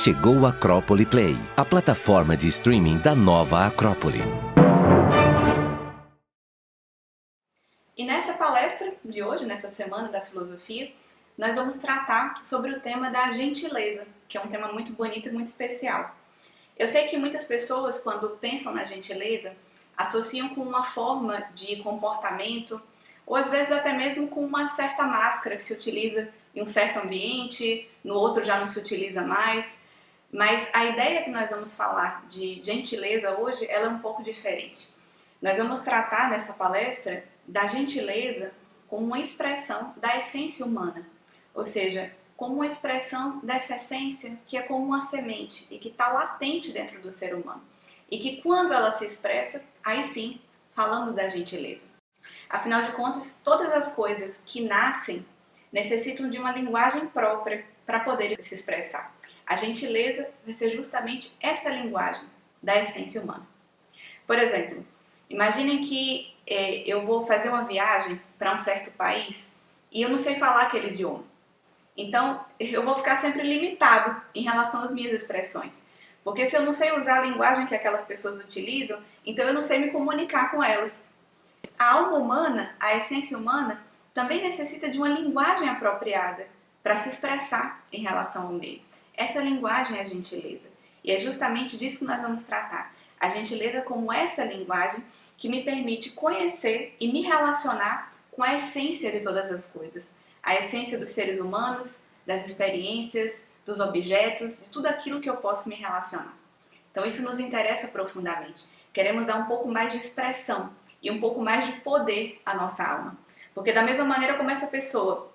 Chegou a Acrópole Play, a plataforma de streaming da nova Acrópole. E nessa palestra de hoje, nessa Semana da Filosofia, nós vamos tratar sobre o tema da gentileza, que é um tema muito bonito e muito especial. Eu sei que muitas pessoas, quando pensam na gentileza, associam com uma forma de comportamento, ou às vezes até mesmo com uma certa máscara que se utiliza em um certo ambiente, no outro já não se utiliza mais. Mas a ideia que nós vamos falar de gentileza hoje, ela é um pouco diferente. Nós vamos tratar nessa palestra da gentileza como uma expressão da essência humana, ou seja, como uma expressão dessa essência que é como uma semente e que está latente dentro do ser humano. E que quando ela se expressa, aí sim, falamos da gentileza. Afinal de contas, todas as coisas que nascem necessitam de uma linguagem própria para poder se expressar. A gentileza vai ser justamente essa linguagem da essência humana. Por exemplo, imaginem que eu vou fazer uma viagem para um certo país e eu não sei falar aquele idioma. Então, eu vou ficar sempre limitado em relação às minhas expressões. Porque se eu não sei usar a linguagem que aquelas pessoas utilizam, então eu não sei me comunicar com elas. A alma humana, a essência humana, também necessita de uma linguagem apropriada para se expressar em relação ao meio. Essa linguagem é a gentileza. E é justamente disso que nós vamos tratar. A gentileza como essa linguagem que me permite conhecer e me relacionar com a essência de todas as coisas. A essência dos seres humanos, das experiências, dos objetos, de tudo aquilo que eu posso me relacionar. Então isso nos interessa profundamente. Queremos dar um pouco mais de expressão e um pouco mais de poder à nossa alma. Porque da mesma maneira como essa pessoa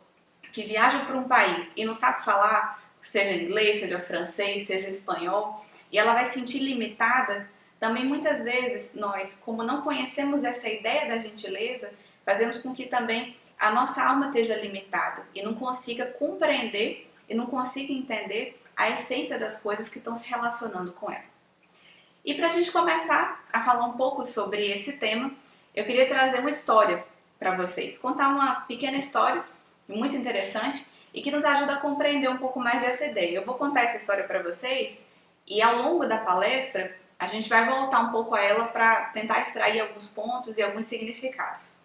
que viaja para um país e não sabe falar, seja inglês, seja francês, seja espanhol, e ela vai se sentir limitada, também muitas vezes nós, como não conhecemos essa ideia da gentileza, fazemos com que também a nossa alma esteja limitada e não consiga compreender e não consiga entender a essência das coisas que estão se relacionando com ela. E para a gente começar a falar um pouco sobre esse tema, eu queria trazer uma história para vocês, contar uma pequena história muito interessante e que nos ajuda a compreender um pouco mais essa ideia. Eu vou contar essa história para vocês e ao longo da palestra a gente vai voltar um pouco a ela para tentar extrair alguns pontos e alguns significados.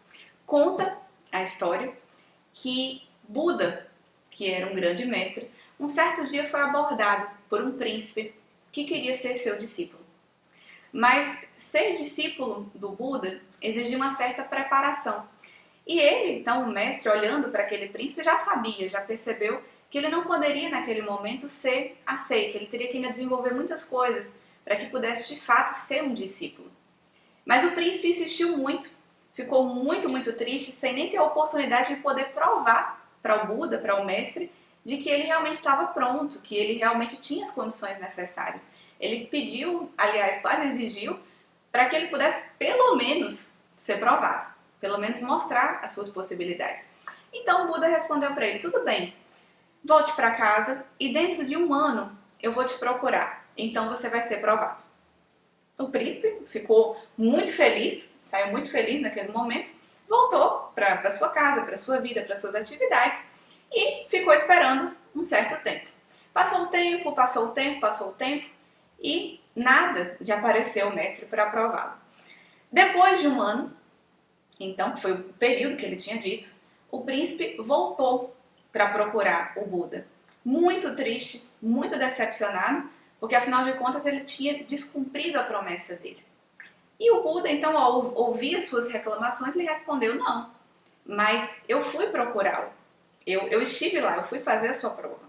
Conta a história que Buda, que era um grande mestre, um certo dia foi abordado por um príncipe que queria ser seu discípulo. Mas ser discípulo do Buda exigia uma certa preparação. E ele, então, o mestre, olhando para aquele príncipe, já sabia, já percebeu que ele não poderia naquele momento ser aceito. Ele teria que ainda desenvolver muitas coisas para que pudesse de fato ser um discípulo. Mas o príncipe insistiu muito, ficou muito triste, sem nem ter a oportunidade de poder provar para o Buda, para o mestre, de que ele realmente estava pronto, que ele realmente tinha as condições necessárias. Ele pediu, aliás, quase exigiu, para que ele pudesse pelo menos ser provado, pelo menos mostrar as suas possibilidades. Então o Buda respondeu para ele: tudo bem, volte para casa e dentro de 1 ano eu vou te procurar, então você vai ser provado. O príncipe ficou muito feliz, saiu muito feliz naquele momento, voltou para sua casa, para sua vida, para suas atividades e ficou esperando um certo tempo. Passou o tempo e nada de aparecer o mestre para aprová-lo. Depois de um ano, então foi o período que ele tinha dito, o príncipe voltou para procurar o Buda. Muito triste, muito decepcionado, porque afinal de contas ele tinha descumprido a promessa dele. E o Buda, então, ao ouvir as suas reclamações, lhe respondeu: não, mas eu fui procurá-lo. Eu estive lá, eu fui fazer a sua prova.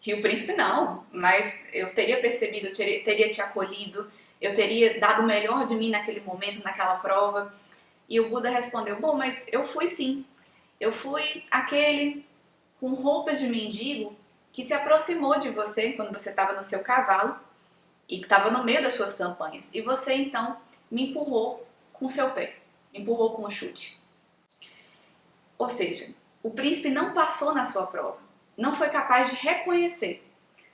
E o príncipe: não, mas eu teria percebido, eu teria te acolhido, eu teria dado o melhor de mim naquele momento, naquela prova. E o Buda respondeu: bom, mas eu fui sim. Eu fui aquele com roupas de mendigo que se aproximou de você quando você estava no seu cavalo e que estava no meio das suas campanhas. E você então me empurrou com o seu pé, me empurrou com o chute. Ou seja, o príncipe não passou na sua prova, não foi capaz de reconhecer,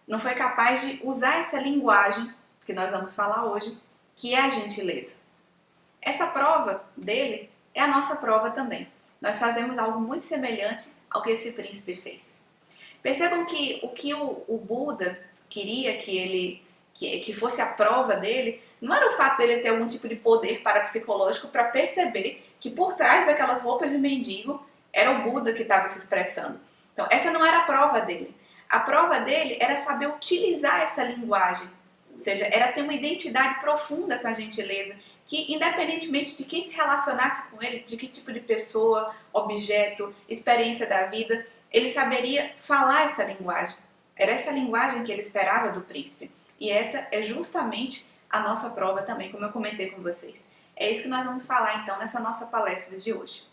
não foi capaz de usar essa linguagem que nós vamos falar hoje, que é a gentileza. Essa prova dele é a nossa prova também. Nós fazemos algo muito semelhante ao que esse príncipe fez. Percebam que o que o Buda queria que fosse a prova dele não era o fato dele ter algum tipo de poder parapsicológico para perceber que por trás daquelas roupas de mendigo era o Buda que estava se expressando. Então, essa não era a prova dele. A prova dele era saber utilizar essa linguagem, ou seja, era ter uma identidade profunda com a gentileza, que independentemente de quem se relacionasse com ele, de que tipo de pessoa, objeto, experiência da vida, ele saberia falar essa linguagem. Era essa linguagem que ele esperava do príncipe. E essa é justamente a nossa prova também, como eu comentei com vocês. É isso que nós vamos falar então nessa nossa palestra de hoje.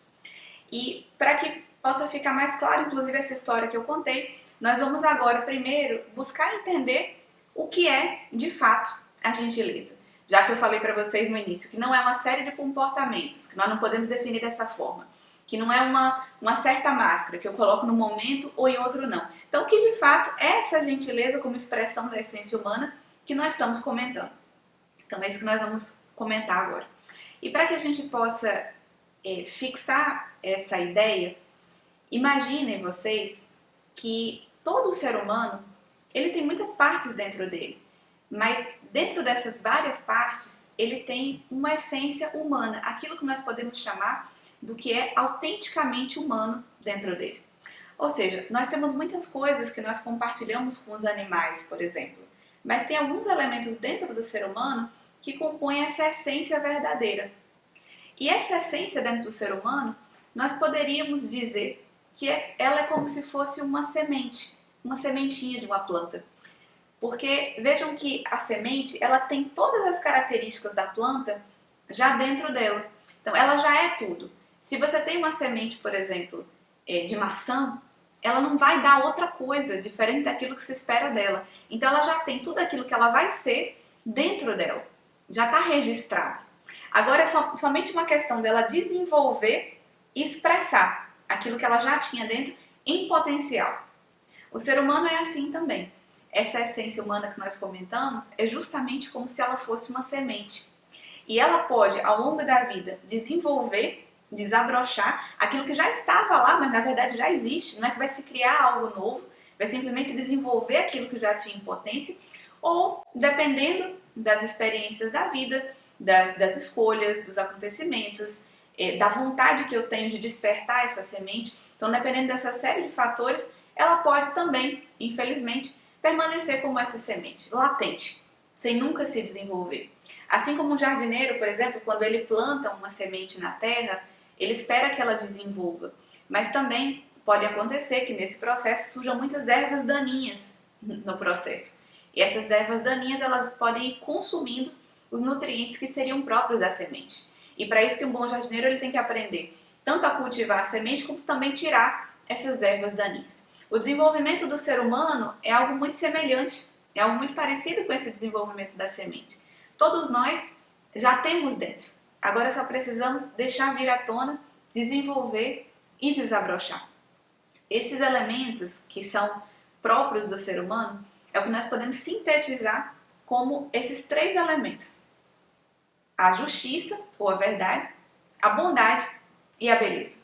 E para que possa ficar mais claro, inclusive essa história que eu contei, nós vamos agora primeiro buscar entender o que é de fato a gentileza. Já que eu falei para vocês no início que não é uma série de comportamentos, que nós não podemos definir dessa forma, que não é uma certa máscara que eu coloco num momento ou em outro não. Então, o que de fato é essa gentileza como expressão da essência humana que nós estamos comentando? Então, é isso que nós vamos comentar agora. E para que a gente possa fixar essa ideia, imaginem vocês que todo ser humano ele tem muitas partes dentro dele, mas dentro dessas várias partes ele tem uma essência humana, aquilo que nós podemos chamar do que é autenticamente humano dentro dele. Ou seja, nós temos muitas coisas que nós compartilhamos com os animais, por exemplo, mas tem alguns elementos dentro do ser humano que compõem essa essência verdadeira. E essa essência dentro do ser humano, nós poderíamos dizer que ela é como se fosse uma semente, uma sementinha de uma planta. Porque vejam que a semente, ela tem todas as características da planta já dentro dela. Então, ela já é tudo. Se você tem uma semente, por exemplo, de maçã, ela não vai dar outra coisa diferente daquilo que se espera dela. Então, ela já tem tudo aquilo que ela vai ser dentro dela. Já está registrado. Agora é somente uma questão dela desenvolver e expressar aquilo que ela já tinha dentro em potencial. O ser humano é assim também. Essa essência humana que nós comentamos é justamente como se ela fosse uma semente. E ela pode, ao longo da vida, desenvolver, desabrochar aquilo que já estava lá, mas na verdade já existe. Não é que vai se criar algo novo, vai simplesmente desenvolver aquilo que já tinha em potência, ou, dependendo das experiências da vida, das escolhas, dos acontecimentos, da vontade que eu tenho de despertar essa semente. Então, dependendo dessa série de fatores, ela pode também, infelizmente, permanecer como essa semente, latente, sem nunca se desenvolver. Assim como um jardineiro, por exemplo, quando ele planta uma semente na terra, ele espera que ela desenvolva. Mas também pode acontecer que nesse processo surjam muitas ervas daninhas no processo. E essas ervas daninhas, elas podem ir consumindo os nutrientes que seriam próprios da semente. E para isso que um bom jardineiro ele tem que aprender tanto a cultivar a semente, como também tirar essas ervas daninhas. O desenvolvimento do ser humano é algo muito semelhante, é algo muito parecido com esse desenvolvimento da semente. Todos nós já temos dentro. Agora só precisamos deixar vir à tona, desenvolver e desabrochar. Esses elementos que são próprios do ser humano é o que nós podemos sintetizar como esses 3 elementos: a justiça, ou a verdade, a bondade e a beleza. Ou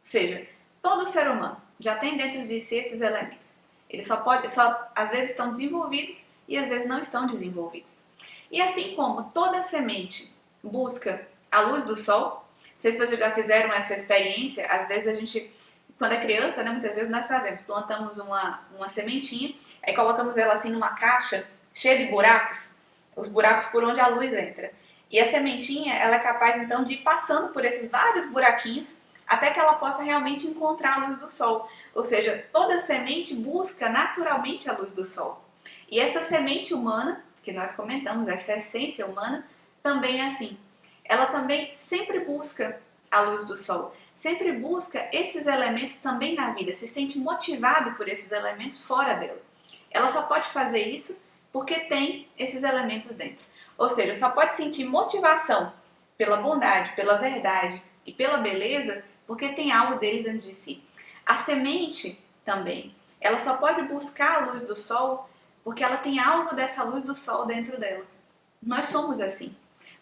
seja, todo ser humano já tem dentro de si esses elementos. Eles às vezes estão desenvolvidos e às vezes não estão desenvolvidos. E assim como toda semente busca a luz do sol. Não sei se vocês já fizeram essa experiência. Às vezes a gente, quando é criança, né, muitas vezes nós fazemos, plantamos uma sementinha, aí colocamos ela assim numa caixa cheia de buracos, os buracos por onde a luz entra. E a sementinha, ela é capaz então de ir passando por esses vários buraquinhos até que ela possa realmente encontrar a luz do sol. Ou seja, toda semente busca naturalmente a luz do sol. E essa semente humana, que nós comentamos, essa essência humana, também é assim. Ela também sempre busca a luz do sol, sempre busca esses elementos também na vida, se sente motivado por esses elementos fora dela. Ela só pode fazer isso porque tem esses elementos dentro. Ou seja, só pode sentir motivação pela bondade, pela verdade e pela beleza porque tem algo deles dentro de si. A semente também, ela só pode buscar a luz do sol porque ela tem algo dessa luz do sol dentro dela. Nós somos assim.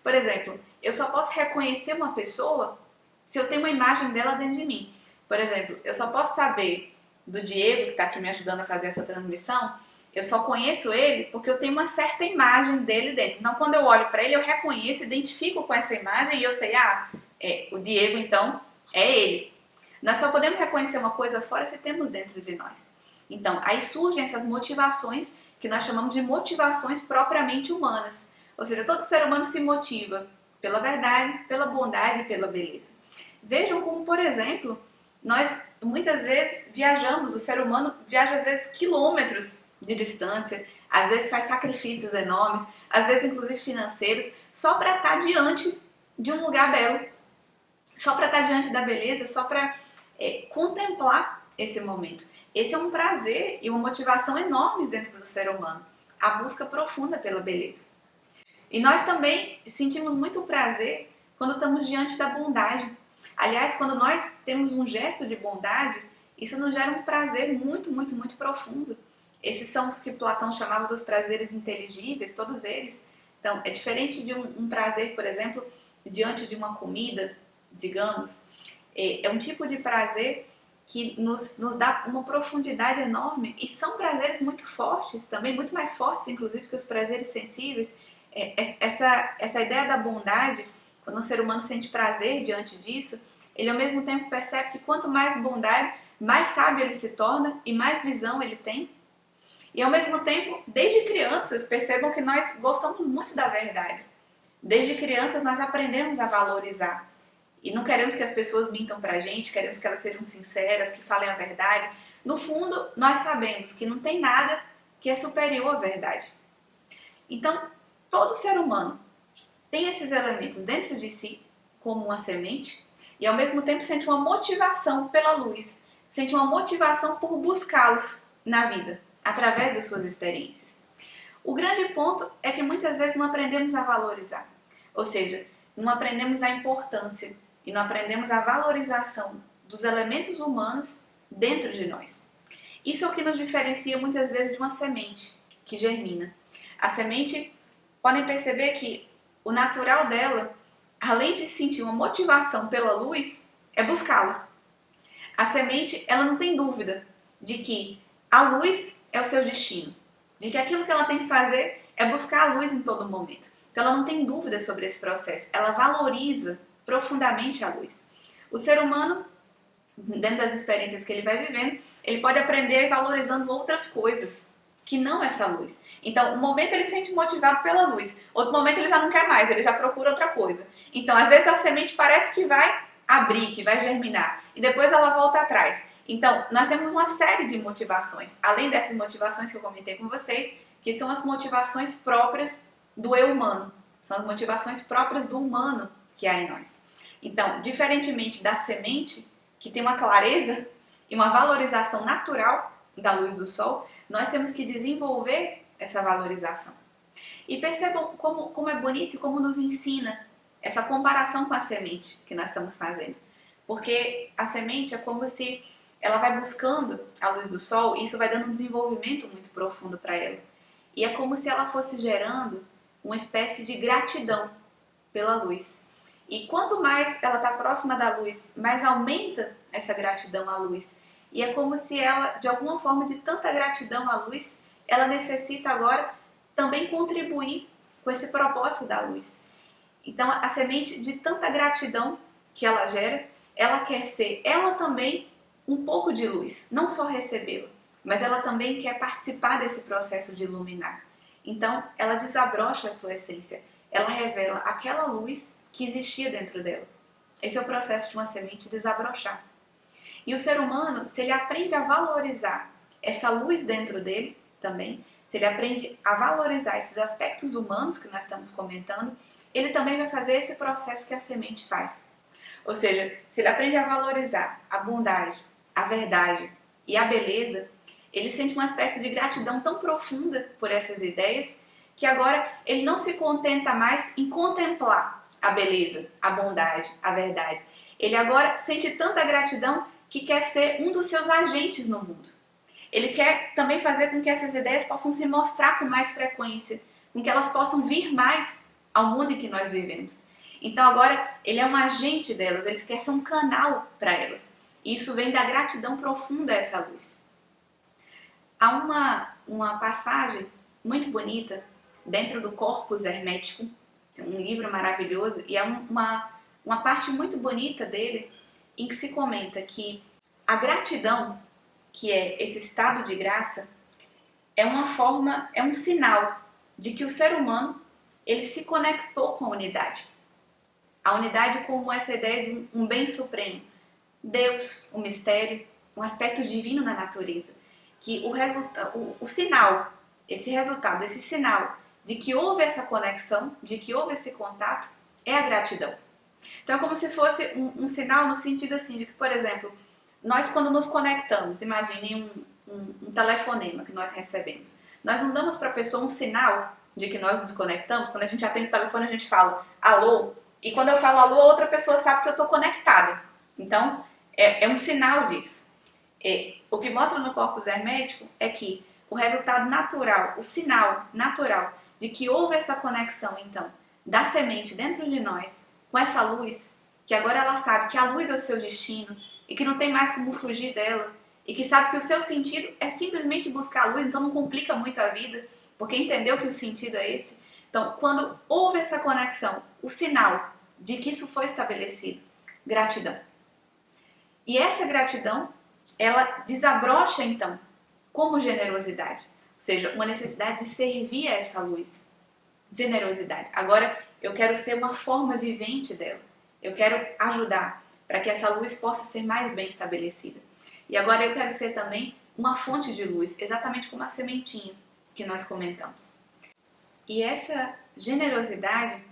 Por exemplo, eu só posso reconhecer uma pessoa se eu tenho uma imagem dela dentro de mim. Por exemplo, eu só posso saber do Diego, que está aqui me ajudando a fazer essa transmissão, eu só conheço ele porque eu tenho uma certa imagem dele dentro. Então, quando eu olho para ele, eu reconheço, identifico com essa imagem e eu sei, o Diego, então, é ele. Nós só podemos reconhecer uma coisa fora se temos dentro de nós. Então, aí surgem essas motivações que nós chamamos de motivações propriamente humanas. Ou seja, todo ser humano se motiva pela verdade, pela bondade e pela beleza. Vejam como, por exemplo, nós muitas vezes viajamos, o ser humano viaja às vezes quilômetros de distância, às vezes faz sacrifícios enormes, às vezes inclusive financeiros, só para estar diante de um lugar belo, só para estar diante da beleza, só para contemplar esse momento. Esse é um prazer e uma motivação enormes dentro do ser humano, a busca profunda pela beleza. E nós também sentimos muito prazer quando estamos diante da bondade. Aliás, quando nós temos um gesto de bondade, isso nos gera um prazer muito, muito, muito profundo. Esses são os que Platão chamava dos prazeres inteligíveis, todos eles. Então, é diferente de um prazer, por exemplo, diante de uma comida, digamos. É um tipo de prazer que nos dá uma profundidade enorme e são prazeres muito fortes, também muito mais fortes, inclusive, que os prazeres sensíveis. Essa ideia da bondade, quando o ser humano sente prazer diante disso, ele ao mesmo tempo percebe que quanto mais bondade, mais sábio ele se torna e mais visão ele tem. E ao mesmo tempo, desde crianças, percebam que nós gostamos muito da verdade. Desde crianças nós aprendemos a valorizar. E não queremos que as pessoas mintam pra gente, queremos que elas sejam sinceras, que falem a verdade. No fundo, nós sabemos que não tem nada que é superior à verdade. Então, todo ser humano tem esses elementos dentro de si, como uma semente, e ao mesmo tempo sente uma motivação pela luz, sente uma motivação por buscá-los na vida, através das suas experiências. O grande ponto é que muitas vezes não aprendemos a valorizar, ou seja, não aprendemos a importância e não aprendemos a valorização dos elementos humanos dentro de nós. Isso é o que nos diferencia muitas vezes de uma semente que germina. A semente, podem perceber que o natural dela, além de sentir uma motivação pela luz, é buscá-la. A semente, ela não tem dúvida de que a luz é o seu destino, de que aquilo que ela tem que fazer é buscar a luz em todo momento. Então ela não tem dúvida sobre esse processo, ela valoriza profundamente a luz. O ser humano, dentro das experiências que ele vai vivendo, ele pode aprender valorizando outras coisas, que não essa luz. Então, um momento ele se sente motivado pela luz, outro momento ele já não quer mais, ele já procura outra coisa. Então, às vezes a semente parece que vai abrir, que vai germinar, e depois ela volta atrás. Então, nós temos uma série de motivações, além dessas motivações que eu comentei com vocês, que são as motivações próprias do eu humano, são as motivações próprias do humano que há em nós. Então, diferentemente da semente, que tem uma clareza e uma valorização natural da luz do sol, nós temos que desenvolver essa valorização. E percebam como é bonito e como nos ensina essa comparação com a semente que nós estamos fazendo. Porque a semente é como se ela vai buscando a luz do sol e isso vai dando um desenvolvimento muito profundo para ela. E é como se ela fosse gerando uma espécie de gratidão pela luz. E quanto mais ela está próxima da luz, mais aumenta essa gratidão à luz. E é como se ela, de alguma forma, de tanta gratidão à luz, ela necessita agora também contribuir com esse propósito da luz. Então a semente, de tanta gratidão que ela gera, ela quer ser, ela também, um pouco de luz, não só recebê-la, mas ela também quer participar desse processo de iluminar. Então ela desabrocha a sua essência, ela revela aquela luz que existia dentro dela. Esse é o processo de uma semente desabrochar. E o ser humano, se ele aprende a valorizar essa luz dentro dele também, se ele aprende a valorizar esses aspectos humanos que nós estamos comentando, ele também vai fazer esse processo que a semente faz. Ou seja, se ele aprende a valorizar a bondade, a verdade e a beleza, ele sente uma espécie de gratidão tão profunda por essas ideias que agora ele não se contenta mais em contemplar a beleza, a bondade, a verdade. Ele agora sente tanta gratidão que quer ser um dos seus agentes no mundo. Ele quer também fazer com que essas ideias possam se mostrar com mais frequência, com que elas possam vir mais ao mundo em que nós vivemos. Então agora ele é um agente delas, ele quer ser um canal para elas. E isso vem da gratidão profunda a essa luz. Há uma passagem muito bonita dentro do Corpus Hermético, um livro maravilhoso, e é uma parte muito bonita dele em que se comenta que a gratidão, que é esse estado de graça, é uma forma, é um sinal de que o ser humano ele se conectou com a unidade. A unidade como essa ideia de um bem supremo, Deus, o mistério, um aspecto divino na natureza, que o sinal, esse resultado, esse sinal de que houve essa conexão, de que houve esse contato, é a gratidão. Então é como se fosse um sinal no sentido assim, de que, por exemplo, nós quando nos conectamos, imaginem um telefonema que nós recebemos, nós não damos para a pessoa um sinal de que nós nos conectamos. Quando a gente atende o telefone a gente fala alô, e quando eu falo alô a outra pessoa sabe que eu estou conectada. Então é um sinal disso. O que mostra no Corpus Hermético é que o resultado natural, o sinal natural de que houve essa conexão então da semente dentro de nós com essa luz, que agora ela sabe que a luz é o seu destino e que não tem mais como fugir dela, e que sabe que o seu sentido é simplesmente buscar a luz, então não complica muito a vida, porque entendeu que o sentido é esse. Então, quando houve essa conexão, o sinal de que isso foi estabelecido, gratidão. E essa gratidão, ela desabrocha então como generosidade, ou seja, uma necessidade de servir a essa luz. Generosidade. Agora eu quero ser uma forma vivente dela. Eu quero ajudar para que essa luz possa ser mais bem estabelecida. E agora eu quero ser também uma fonte de luz, exatamente como a sementinha que nós comentamos. E essa generosidade,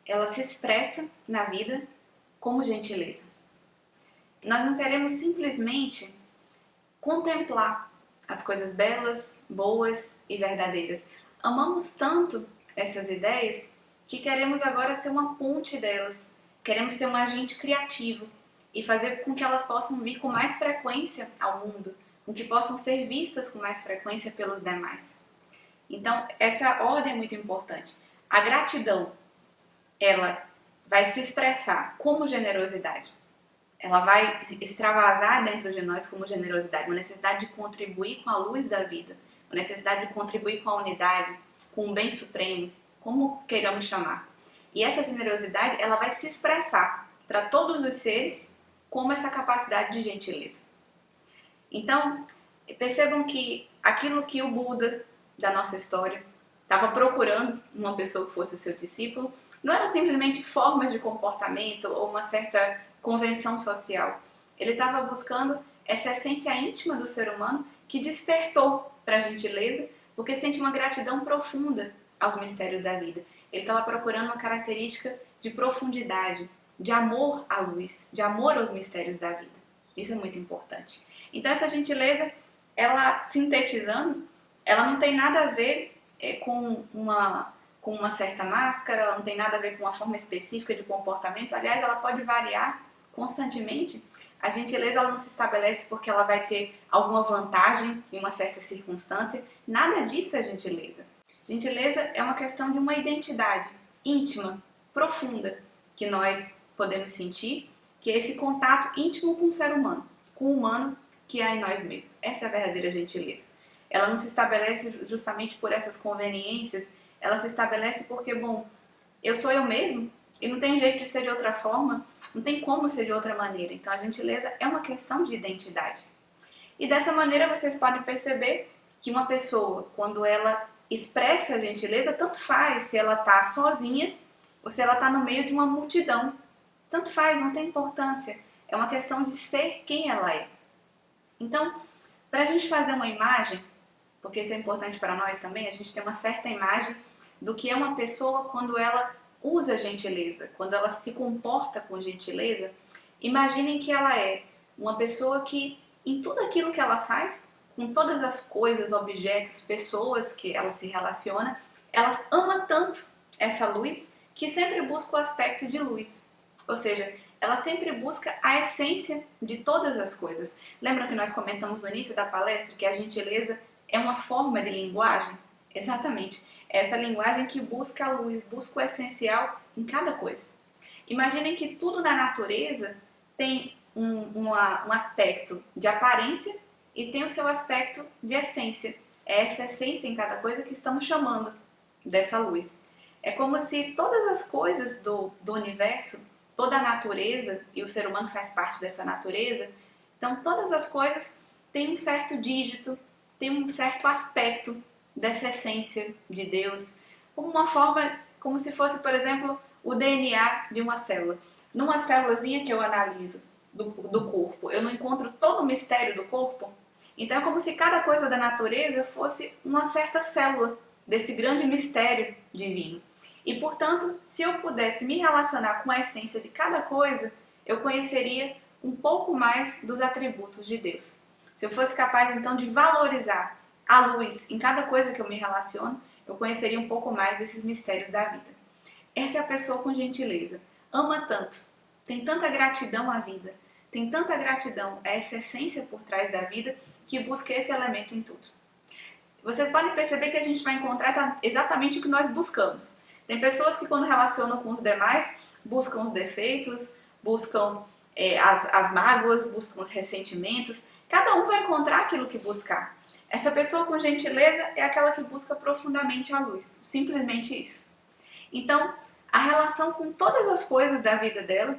ela se expressa na vida como gentileza. Nós não queremos simplesmente contemplar as coisas belas, boas e verdadeiras. Amamos tanto essas ideias que queremos agora ser uma ponte delas. Queremos ser um agente criativo e fazer com que elas possam vir com mais frequência ao mundo, com que possam ser vistas com mais frequência pelos demais. Então, essa ordem é muito importante. A gratidão, ela vai se expressar como generosidade. Ela vai extravasar dentro de nós como generosidade, uma necessidade de contribuir com a luz da vida, uma necessidade de contribuir com a unidade, com o bem supremo, como queiramos chamar. E essa generosidade, ela vai se expressar para todos os seres como essa capacidade de gentileza. Então, percebam que aquilo que o Buda da nossa história estava procurando uma pessoa que fosse o seu discípulo, não era simplesmente formas de comportamento ou uma certa convenção social. Ele estava buscando essa essência íntima do ser humano que despertou para a gentileza, porque sente uma gratidão profunda aos mistérios da vida. Ele estava procurando uma característica de profundidade, de amor à luz, de amor aos mistérios da vida. Isso é muito importante. Então essa gentileza, ela sintetizando, ela não tem nada a ver com uma certa máscara, ela não tem nada a ver com uma forma específica de comportamento. Aliás, ela pode variar constantemente. A gentileza, ela não se estabelece porque ela vai ter alguma vantagem em uma certa circunstância. Nada disso é gentileza. Gentileza é uma questão de uma identidade íntima, profunda, que nós podemos sentir, que é esse contato íntimo com o ser humano, com o humano que há em nós mesmos. Essa é a verdadeira gentileza. Ela não se estabelece justamente por essas conveniências, ela se estabelece porque, bom, eu sou eu mesmo E não tem jeito de ser de outra forma, não tem como ser de outra maneira. Então a gentileza é uma questão de identidade. E dessa maneira vocês podem perceber que uma pessoa, quando ela expressa a gentileza, tanto faz se ela está sozinha ou se ela está no meio de uma multidão. Tanto faz, não tem importância. É uma questão de ser quem ela é. Então, para a gente fazer uma imagem, porque isso é importante para nós também, a gente tem uma certa imagem do que é uma pessoa quando ela usa gentileza, quando ela se comporta com gentileza. Imaginem que ela é uma pessoa que, em tudo aquilo que ela faz, com todas as coisas, objetos, pessoas que ela se relaciona, ela ama tanto essa luz que sempre busca o aspecto de luz. Ou seja, ela sempre busca a essência de todas as coisas. Lembra que nós comentamos no início da palestra que a gentileza é uma forma de linguagem? Exatamente. É essa linguagem que busca a luz, busca o essencial em cada coisa. Imaginem que tudo na natureza tem um aspecto de aparência e tem o seu aspecto de essência. É essa essência em cada coisa que estamos chamando dessa luz. É como se todas as coisas do universo, toda a natureza, e o ser humano faz parte dessa natureza, então todas as coisas têm um certo dígito, têm um certo aspecto dessa essência de Deus, como uma forma, como se fosse, por exemplo, o DNA de uma célula. Numa célulazinha que eu analiso do corpo, eu não encontro todo o mistério do corpo? Então é como se cada coisa da natureza fosse uma certa célula desse grande mistério divino. E, portanto, se eu pudesse me relacionar com a essência de cada coisa, eu conheceria um pouco mais dos atributos de Deus. Se eu fosse capaz, então, de valorizar a luz em cada coisa que eu me relaciono, eu conheceria um pouco mais desses mistérios da vida. Essa é a pessoa com gentileza. Ama tanto, tem tanta gratidão à vida, tem tanta gratidão a essa essência por trás da vida, que busca esse elemento em tudo. Vocês podem perceber que a gente vai encontrar exatamente o que nós buscamos. Tem pessoas que, quando relacionam com os demais, buscam os defeitos, buscam as mágoas, buscam os ressentimentos. Cada um vai encontrar aquilo que buscar. Essa pessoa com gentileza é aquela que busca profundamente a luz. Simplesmente isso. Então, a relação com todas as coisas da vida dela,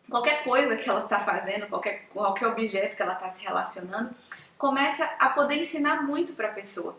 qualquer coisa que ela está fazendo, qualquer objeto que ela está se relacionando, começa a poder ensinar muito para a pessoa.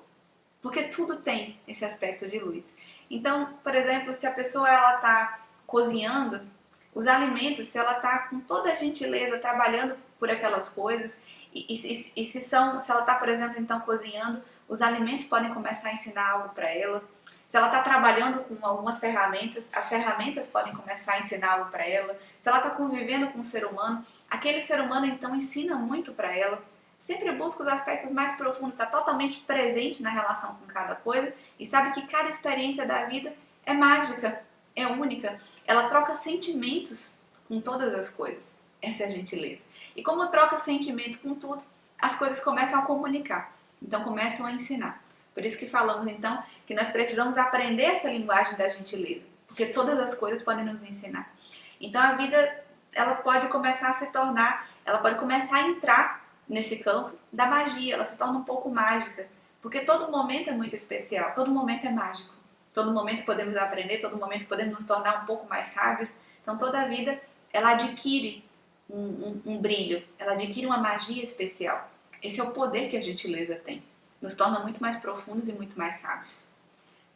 Porque tudo tem esse aspecto de luz. Então, por exemplo, se a pessoa está cozinhando, os alimentos, se ela está com toda a gentileza trabalhando por aquelas coisas, se ela está, por exemplo, então cozinhando, os alimentos podem começar a ensinar algo para ela. Se ela está trabalhando com algumas ferramentas, as ferramentas podem começar a ensinar algo para ela. Se ela está convivendo com um ser humano, aquele ser humano então ensina muito para ela. Sempre busca os aspectos mais profundos, está totalmente presente na relação com cada coisa e sabe que cada experiência da vida é mágica, é única. Ela troca sentimentos com todas as coisas. Essa é a gentileza. E como troca sentimento com tudo, as coisas começam a comunicar. Então começam a ensinar. Por isso que falamos então que nós precisamos aprender essa linguagem da gentileza, porque todas as coisas podem nos ensinar. Então a vida, ela pode começar a se tornar, ela pode começar a entrar nesse campo da magia, ela se torna um pouco mágica, porque todo momento é muito especial, todo momento é mágico, todo momento podemos aprender, todo momento podemos nos tornar um pouco mais sábios. Então toda a vida ela adquire um brilho, ela adquire uma magia especial. Esse é o poder que a gentileza tem, nos torna muito mais profundos e muito mais sábios.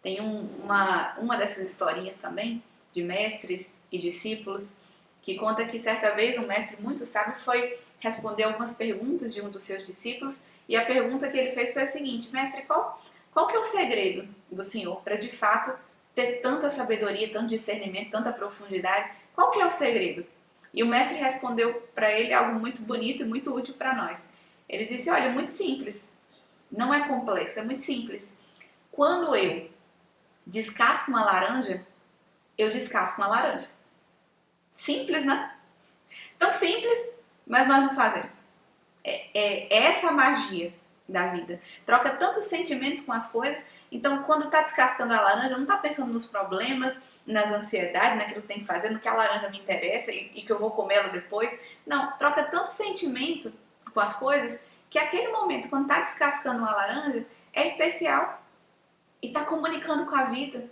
Tem uma dessas historinhas também, de mestres e discípulos, que conta que certa vez um mestre muito sábio foi responder algumas perguntas de um dos seus discípulos, e a pergunta que ele fez foi a seguinte: mestre, qual que é o segredo do senhor para de fato ter tanta sabedoria, tanto discernimento, tanta profundidade? Qual que é o segredo? E o mestre respondeu para ele algo muito bonito e muito útil para nós. Ele disse: olha, muito simples, não é complexo, é muito simples. Quando eu descasco uma laranja, eu descasco uma laranja. Simples, né? Tão simples, mas nós não fazemos. É essa a magia da vida. Troca tantos sentimentos com as coisas. Então, quando está descascando a laranja, não está pensando nos problemas, nas ansiedades, naquilo que tem que fazer, no que a laranja me interessa e que eu vou comer ela depois. Não, troca tanto sentimento com as coisas que aquele momento, quando está descascando uma laranja, é especial e está comunicando com a vida.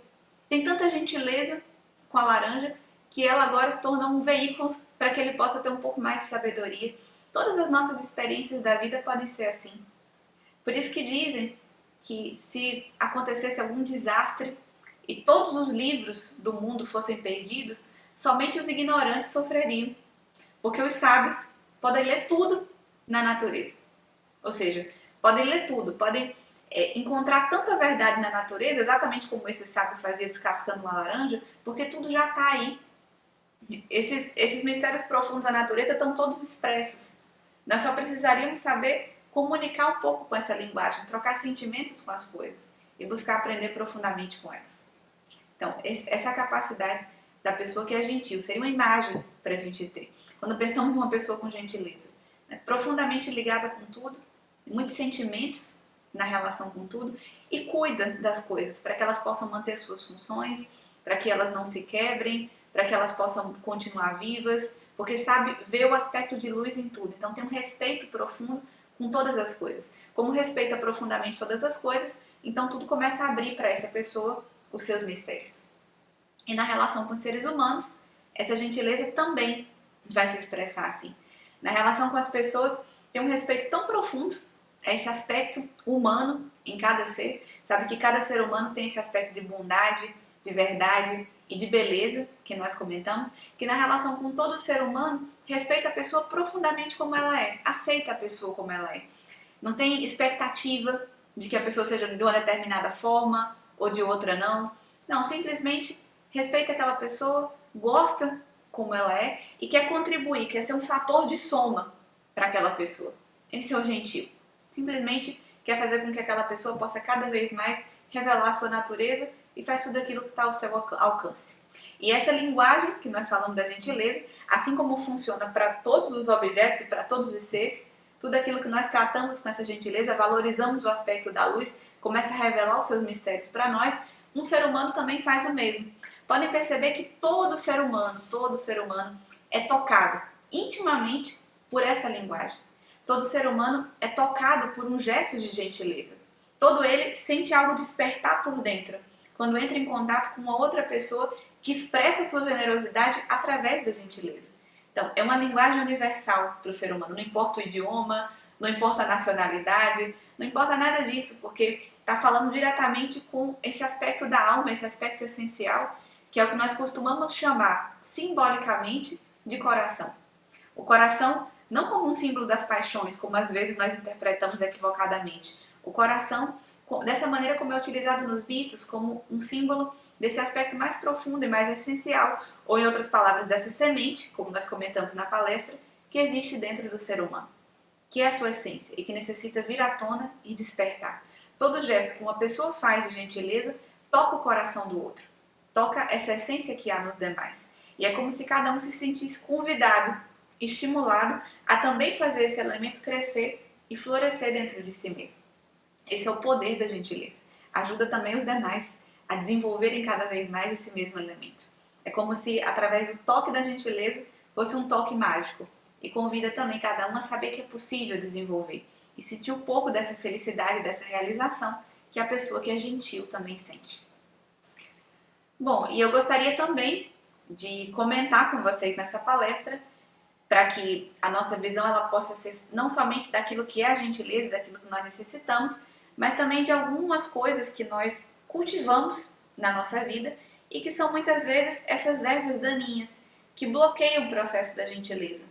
Tem tanta gentileza com a laranja que ela agora se tornou um veículo para que ele possa ter um pouco mais de sabedoria. Todas as nossas experiências da vida podem ser assim. Por isso que dizem que se acontecesse algum desastre e todos os livros do mundo fossem perdidos, somente os ignorantes sofreriam, porque os sábios podem ler tudo na natureza. Ou seja, podem ler tudo, podem encontrar tanta verdade na natureza, exatamente como esse sábio fazia descascando uma laranja, porque tudo já está aí. Esses mistérios profundos da natureza estão todos expressos. Nós só precisaríamos saber comunicar um pouco com essa linguagem, trocar sentimentos com as coisas e buscar aprender profundamente com elas. Então, essa é a capacidade da pessoa que é gentil, seria uma imagem para a gente ter. Quando pensamos em uma pessoa com gentileza, né, profundamente ligada com tudo, muitos sentimentos na relação com tudo e cuida das coisas para que elas possam manter suas funções, para que elas não se quebrem, para que elas possam continuar vivas, porque sabe ver o aspecto de luz em tudo. Então tem um respeito profundo com todas as coisas. Como respeita profundamente todas as coisas, então tudo começa a abrir para essa pessoa os seus mistérios. E na relação com os seres humanos, essa gentileza também vai se expressar assim. Na relação com as pessoas, tem um respeito tão profundo a esse aspecto humano em cada ser. Sabe que cada ser humano tem esse aspecto de bondade, de verdade e de beleza, que nós comentamos, que na relação com todo ser humano, respeita a pessoa profundamente como ela é, aceita a pessoa como ela é. Não tem expectativa de que a pessoa seja de uma determinada forma ou de outra não. Não, simplesmente respeita aquela pessoa, gosta como ela é e quer contribuir, quer ser um fator de soma para aquela pessoa. Esse é o gentil. Simplesmente quer fazer com que aquela pessoa possa cada vez mais revelar a sua natureza e faz tudo aquilo que está ao seu alcance. E essa linguagem que nós falamos da gentileza, assim como funciona para todos os objetos e para todos os seres, tudo aquilo que nós tratamos com essa gentileza, valorizamos o aspecto da luz, começa a revelar os seus mistérios para nós, um ser humano também faz o mesmo. Podem perceber que todo ser humano é tocado intimamente por essa linguagem. Todo ser humano é tocado por um gesto de gentileza. Todo ele sente algo despertar por dentro quando entra em contato com uma outra pessoa que expressa sua generosidade através da gentileza. Então, é uma linguagem universal para o ser humano. Não importa o idioma, não importa a nacionalidade, não importa nada disso, porque está falando diretamente com esse aspecto da alma, esse aspecto essencial, que é o que nós costumamos chamar simbolicamente de coração. O coração não como um símbolo das paixões, como às vezes nós interpretamos equivocadamente. O coração, dessa maneira como é utilizado nos mitos, como um símbolo desse aspecto mais profundo e mais essencial, ou em outras palavras, dessa semente, como nós comentamos na palestra, que existe dentro do ser humano, que é a sua essência e que necessita vir à tona e despertar. Todo gesto que uma pessoa faz de gentileza toca o coração do outro, toca essa essência que há nos demais. E é como se cada um se sentisse convidado, estimulado a também fazer esse elemento crescer e florescer dentro de si mesmo. Esse é o poder da gentileza. Ajuda também os demais a desenvolverem cada vez mais esse mesmo elemento. É como se, através do toque da gentileza, fosse um toque mágico e convida também cada um a saber que é possível desenvolver e sentir um pouco dessa felicidade, dessa realização que a pessoa que é gentil também sente. Bom, e eu gostaria também de comentar com vocês nessa palestra para que a nossa visão ela possa ser não somente daquilo que é a gentileza, daquilo que nós necessitamos, mas também de algumas coisas que nós cultivamos na nossa vida e que são muitas vezes essas ervas daninhas que bloqueiam o processo da gentileza.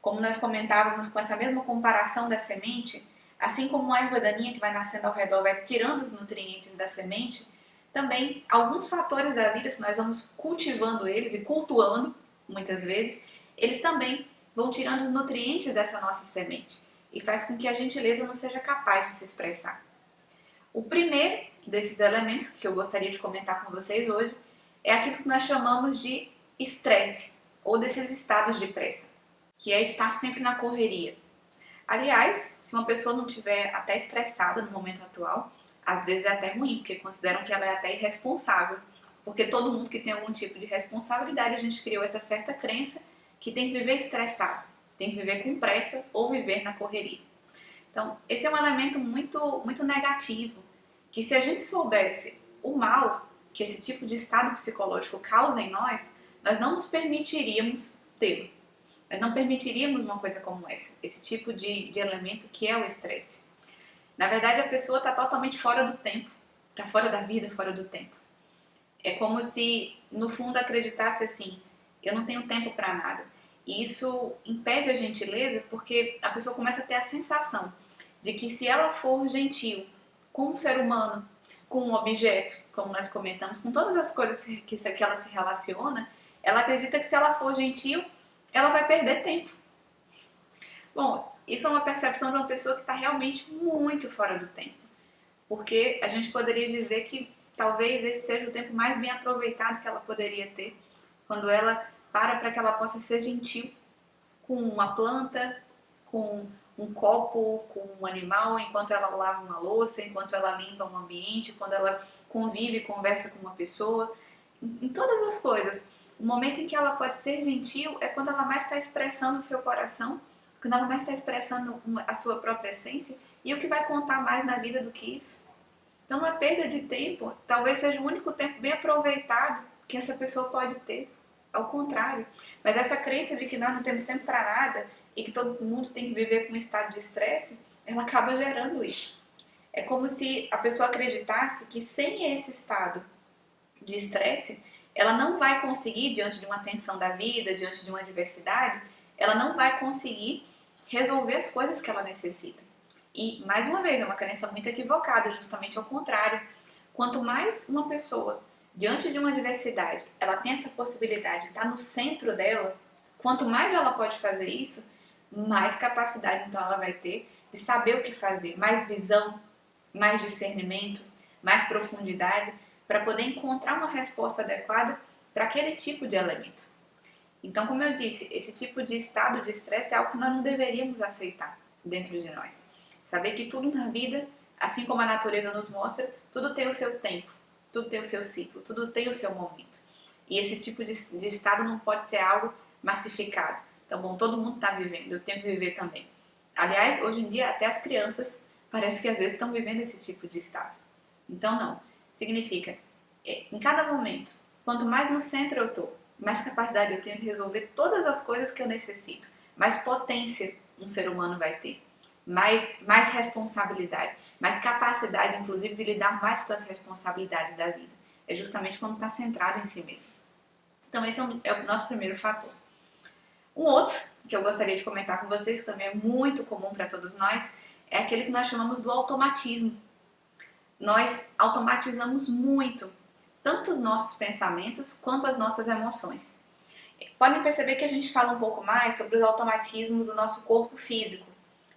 Como nós comentávamos com essa mesma comparação da semente, assim como uma erva daninha que vai nascendo ao redor vai tirando os nutrientes da semente, também alguns fatores da vida, se nós vamos cultivando eles e cultuando, muitas vezes, eles também vão tirando os nutrientes dessa nossa semente e faz com que a gentileza não seja capaz de se expressar. O primeiro desses elementos que eu gostaria de comentar com vocês hoje é aquilo que nós chamamos de estresse ou desses estados de pressa, que é estar sempre na correria. Aliás, se uma pessoa não estiver até estressada no momento atual, às vezes é até ruim, porque consideram que ela é até irresponsável, porque todo mundo que tem algum tipo de responsabilidade, a gente criou essa certa crença que tem que viver estressado, tem que viver com pressa ou viver na correria. Então, esse é um elemento muito negativo, que se a gente soubesse o mal que esse tipo de estado psicológico causa em nós nós não nos permitiríamos tê-lo. Nós não permitiríamos uma coisa como essa, esse tipo de elemento que é o estresse. Na verdade, a pessoa está totalmente fora do tempo, está fora da vida, fora do tempo. É como se, no fundo, acreditasse assim, eu não tenho tempo para nada. E isso impede a gentileza porque a pessoa começa a ter a sensação de que se ela for gentil com um ser humano, com um objeto, como nós comentamos, com todas as coisas que ela se relaciona, ela acredita que se ela for gentil, ela vai perder tempo. Bom, isso é uma percepção de uma pessoa que está realmente muito fora do tempo. Porque a gente poderia dizer que talvez esse seja o tempo mais bem aproveitado que ela poderia ter, quando ela para que ela possa ser gentil com uma planta, com um copo, com um animal, enquanto ela lava uma louça, enquanto ela limpa um ambiente, quando ela convive e conversa com uma pessoa, em todas as coisas. O momento em que ela pode ser gentil é quando ela mais está expressando o seu coração, quando ela mais está expressando a sua própria essência, e o que vai contar mais na vida do que isso? Então, a perda de tempo talvez seja o único tempo bem aproveitado que essa pessoa pode ter. Ao contrário. Mas essa crença de que nós não temos tempo para nada e que todo mundo tem que viver com um estado de estresse, ela acaba gerando isso. É como se a pessoa acreditasse que sem esse estado de estresse, ela não vai conseguir, diante de uma tensão da vida, diante de uma adversidade, ela não vai conseguir resolver as coisas que ela necessita. E, mais uma vez, é uma crença muito equivocada, justamente ao contrário. Quanto mais uma pessoa, diante de uma adversidade, ela tem essa possibilidade de estar no centro dela, quanto mais ela pode fazer isso, mais capacidade então ela vai ter de saber o que fazer, mais visão, mais discernimento, mais profundidade, para poder encontrar uma resposta adequada para aquele tipo de elemento. Então, como eu disse, esse tipo de estado de estresse é algo que nós não deveríamos aceitar dentro de nós. Saber que tudo na vida, assim como a natureza nos mostra, tudo tem o seu tempo, tudo tem o seu ciclo, tudo tem o seu momento. E esse tipo de estado não pode ser algo massificado. Então, bom, todo mundo está vivendo, eu tenho que viver também. Aliás, hoje em dia, até as crianças parece que às vezes estão vivendo esse tipo de estado. Então, não. Significa, em cada momento, quanto mais no centro eu estou, mais capacidade eu tenho de resolver todas as coisas que eu necessito, mais potência um ser humano vai ter. Mais responsabilidade, mais capacidade, inclusive, de lidar mais com as responsabilidades da vida. É justamente quando está centrado em si mesmo. Então, esse é o nosso primeiro fator. Um outro que eu gostaria de comentar com vocês, que também é muito comum para todos nós, é aquele que nós chamamos do automatismo. Nós automatizamos muito, tanto os nossos pensamentos quanto as nossas emoções. Podem perceber que a gente fala um pouco mais sobre os automatismos do nosso corpo físico.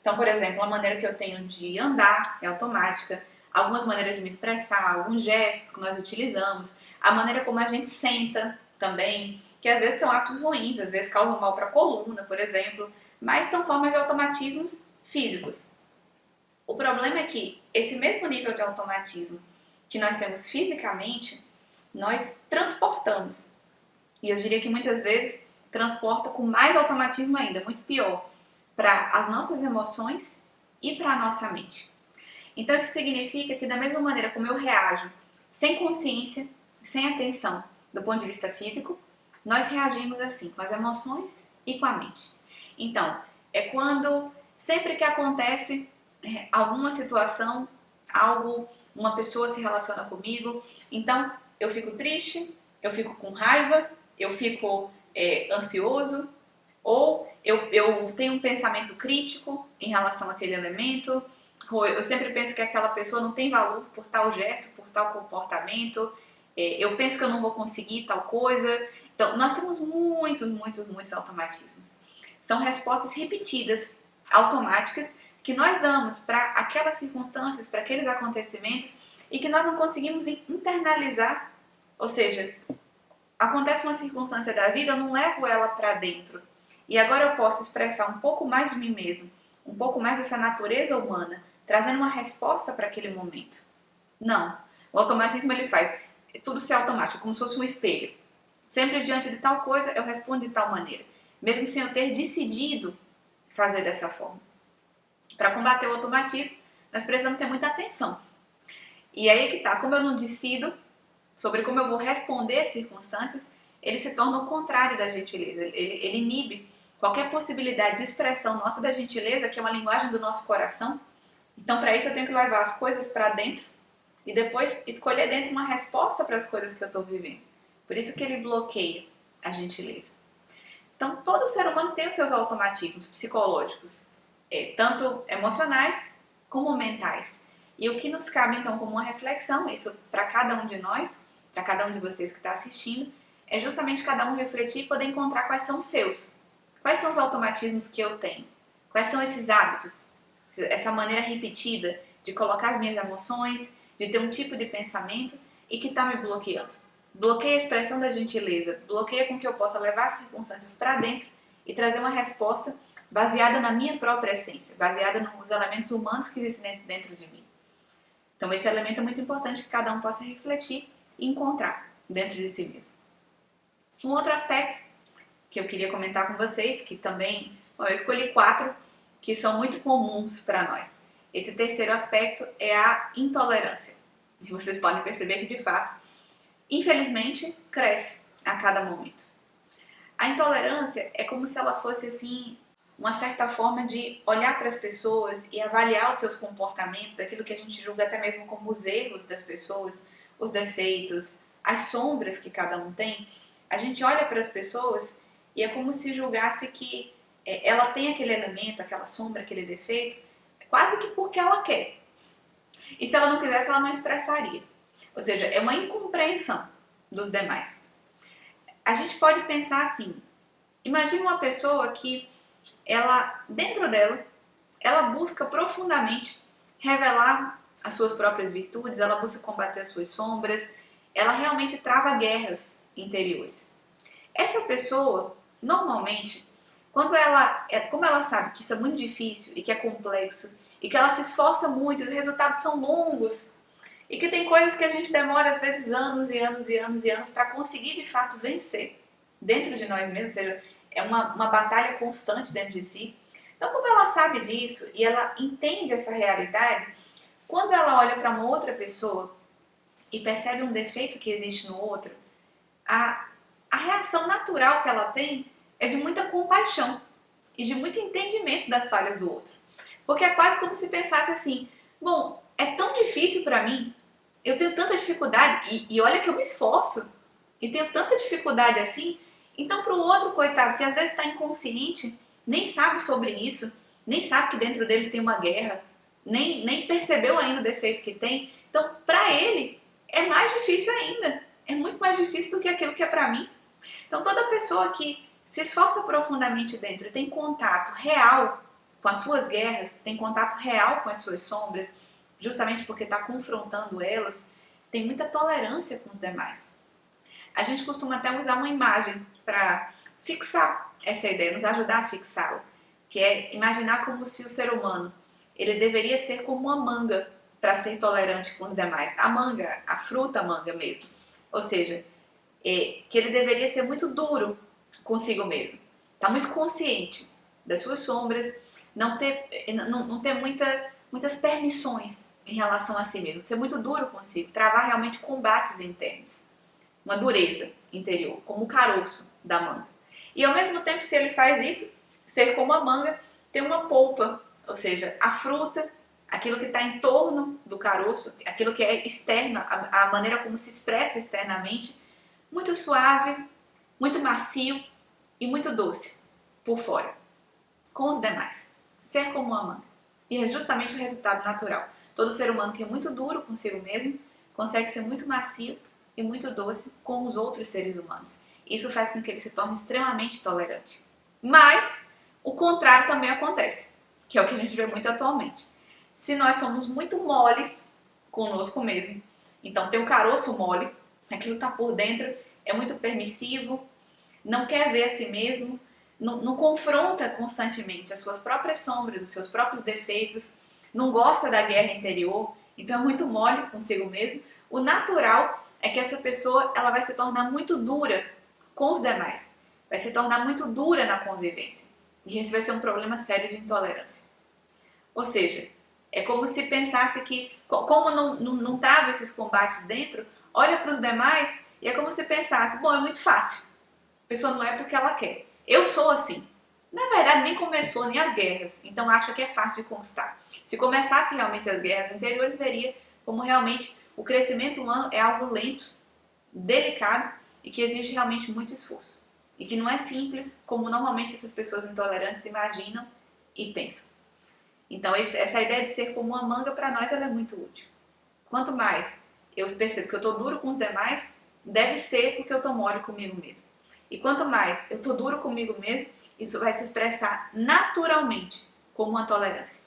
Então, por exemplo, a maneira que eu tenho de andar é automática, algumas maneiras de me expressar, alguns gestos que nós utilizamos, a maneira como a gente senta também, que às vezes são atos ruins, às vezes causam mal para a coluna, por exemplo, mas são formas de automatismos físicos. O problema é que esse mesmo nível de automatismo que nós temos fisicamente, nós transportamos. E eu diria que muitas vezes transporta com mais automatismo ainda, muito pior, para as nossas emoções e para a nossa mente. Então isso significa que da mesma maneira como eu reajo sem consciência, sem atenção do ponto de vista físico, nós reagimos assim com as emoções e com a mente. Então, é quando sempre que acontece alguma situação, uma pessoa se relaciona comigo, então eu fico triste, eu fico com raiva, eu fico ansioso, ou eu tenho um pensamento crítico em relação àquele elemento, ou eu sempre penso que aquela pessoa não tem valor por tal gesto, por tal comportamento, eu penso que eu não vou conseguir tal coisa. Então, nós temos muitos automatismos. São respostas repetidas, automáticas, que nós damos para aquelas circunstâncias, para aqueles acontecimentos, e que nós não conseguimos internalizar. Ou seja, acontece uma circunstância da vida, eu não levo ela para dentro. E agora eu posso expressar um pouco mais de mim mesmo, um pouco mais dessa natureza humana, trazendo uma resposta para aquele momento. Não. O automatismo ele faz tudo ser automático, como se fosse um espelho. Sempre diante de tal coisa, eu respondo de tal maneira. Mesmo sem eu ter decidido fazer dessa forma. Para combater o automatismo, nós precisamos ter muita atenção. E aí que tá, como eu não decido sobre como eu vou responder às circunstâncias, ele se torna o contrário da gentileza. Ele inibe qualquer possibilidade de expressão nossa da gentileza, que é uma linguagem do nosso coração. Então, para isso, eu tenho que levar as coisas para dentro e depois escolher dentro uma resposta para as coisas que eu estou vivendo. Por isso que ele bloqueia a gentileza. Então, todo ser humano tem os seus automatismos psicológicos, tanto emocionais como mentais. E o que nos cabe, então, como uma reflexão, isso para cada um de nós, para cada um de vocês que está assistindo, é justamente cada um refletir e poder encontrar quais são os seus. Quais são os automatismos que eu tenho? Quais são esses hábitos? Essa maneira repetida de colocar as minhas emoções, de ter um tipo de pensamento e que está me bloqueando. Bloqueia a expressão da gentileza, bloqueia com que eu possa levar as circunstâncias para dentro e trazer uma resposta baseada na minha própria essência, baseada nos elementos humanos que existem dentro de mim. Então esse elemento é muito importante que cada um possa refletir e encontrar dentro de si mesmo. Um outro aspecto que eu queria comentar com vocês, que também, eu escolhi 4 que são muito comuns para nós. Esse terceiro aspecto é a intolerância. E vocês podem perceber que, de fato, infelizmente, cresce a cada momento. A intolerância é como se ela fosse, assim, uma certa forma de olhar para as pessoas e avaliar os seus comportamentos, aquilo que a gente julga até mesmo como os erros das pessoas, os defeitos, as sombras que cada um tem. A gente olha para as pessoas e é como se julgasse que ela tem aquele elemento, aquela sombra, aquele defeito, quase que porque ela quer. E se ela não quisesse, ela não expressaria. Ou seja, é uma incompreensão dos demais. A gente pode pensar assim, imagine uma pessoa que ela, dentro dela, ela busca profundamente revelar as suas próprias virtudes, ela busca combater as suas sombras, ela realmente trava guerras interiores. Essa pessoa, normalmente, como ela sabe que isso é muito difícil e que é complexo e que ela se esforça muito, os resultados são longos e que tem coisas que a gente demora às vezes anos e anos e anos e anos para conseguir de fato vencer dentro de nós mesmos, ou seja, é uma batalha constante dentro de si. Então, como ela sabe disso e ela entende essa realidade, quando ela olha para uma outra pessoa e percebe um defeito que existe no outro, a reação natural que ela tem é de muita compaixão e de muito entendimento das falhas do outro. Porque é quase como se pensasse assim, bom, é tão difícil para mim, eu tenho tanta dificuldade, e olha que eu me esforço, e tenho tanta dificuldade assim, então para o outro, coitado, que às vezes está inconsciente, nem sabe sobre isso, nem sabe que dentro dele tem uma guerra, nem percebeu ainda o defeito que tem, então para ele é mais difícil ainda, é muito mais difícil do que aquilo que é para mim. Então toda pessoa que se esforça profundamente dentro e tem contato real com as suas guerras, tem contato real com as suas sombras, justamente porque está confrontando elas, tem muita tolerância com os demais. A gente costuma até usar uma imagem para fixar essa ideia, nos ajudar a fixá-la, que é imaginar como se o ser humano ele deveria ser como uma manga para ser tolerante com os demais. A manga, a fruta manga mesmo. Ou seja, que ele deveria ser muito duro consigo mesmo. Está muito consciente das suas sombras, não ter muitas permissões em relação a si mesmo, ser muito duro consigo, travar realmente combates internos, uma dureza interior, como o caroço da manga. E ao mesmo tempo, se ele faz isso, ser como a manga, tem uma polpa, ou seja, a fruta, aquilo que está em torno do caroço, aquilo que é externa, a maneira como se expressa externamente, muito suave, muito macio e muito doce por fora, com os demais. Ser como a manga. E é justamente o resultado natural. Todo ser humano que é muito duro consigo mesmo, consegue ser muito macio e muito doce com os outros seres humanos. Isso faz com que ele se torne extremamente tolerante. Mas o contrário também acontece, que é o que a gente vê muito atualmente. Se nós somos muito moles conosco mesmo, então tem o caroço mole, aquilo que está por dentro é muito permissivo, não quer ver a si mesmo, não confronta constantemente as suas próprias sombras, os seus próprios defeitos, não gosta da guerra interior, então é muito mole consigo mesmo. O natural é que essa pessoa ela vai se tornar muito dura com os demais, vai se tornar muito dura na convivência. E esse vai ser um problema sério de intolerância. Ou seja, é como se pensasse que, como não trava esses combates dentro, olha para os demais e é como se pensasse, bom, é muito fácil. pessoa não é porque ela quer. Eu sou assim. Na verdade, nem começou nem as guerras, então acho que é fácil de constar. Se começasse realmente as guerras interiores, veria como realmente o crescimento humano é algo lento, delicado e que exige realmente muito esforço. E que não é simples como normalmente essas pessoas intolerantes imaginam e pensam. Então essa ideia de ser como uma manga para nós ela é muito útil. Quanto mais eu percebo que eu estou duro com os demais, deve ser porque eu estou mole comigo mesmo. E quanto mais eu estou duro comigo mesmo, isso vai se expressar naturalmente como uma tolerância.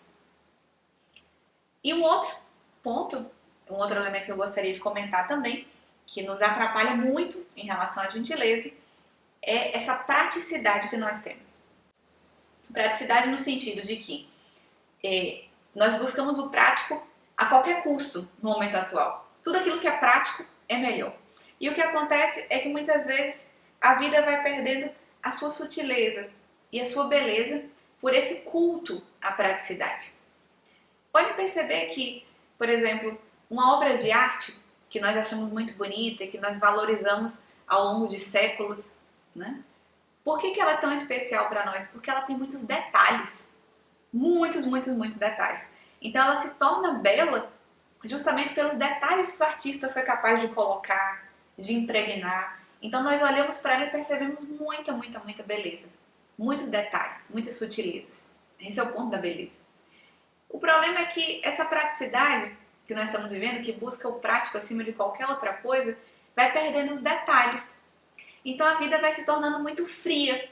E um outro ponto, um outro elemento que eu gostaria de comentar também, que nos atrapalha muito em relação à gentileza, é essa praticidade que nós temos. Praticidade no sentido de que nós buscamos o prático a qualquer custo no momento atual. Tudo aquilo que é prático é melhor. E o que acontece é que muitas vezes a vida vai perdendo a sua sutileza e a sua beleza por esse culto à praticidade. Pode perceber que, por exemplo, uma obra de arte que nós achamos muito bonita e que nós valorizamos ao longo de séculos, né? Por que ela é tão especial para nós? Porque ela tem muitos detalhes. Muitos detalhes. Então ela se torna bela justamente pelos detalhes que o artista foi capaz de colocar, de impregnar. Então nós olhamos para ela e percebemos muita beleza. Muitos detalhes, muitas sutilezas. Esse é o ponto da beleza. O problema é que essa praticidade que nós estamos vivendo, que busca o prático acima de qualquer outra coisa, vai perdendo os detalhes. Então a vida vai se tornando muito fria,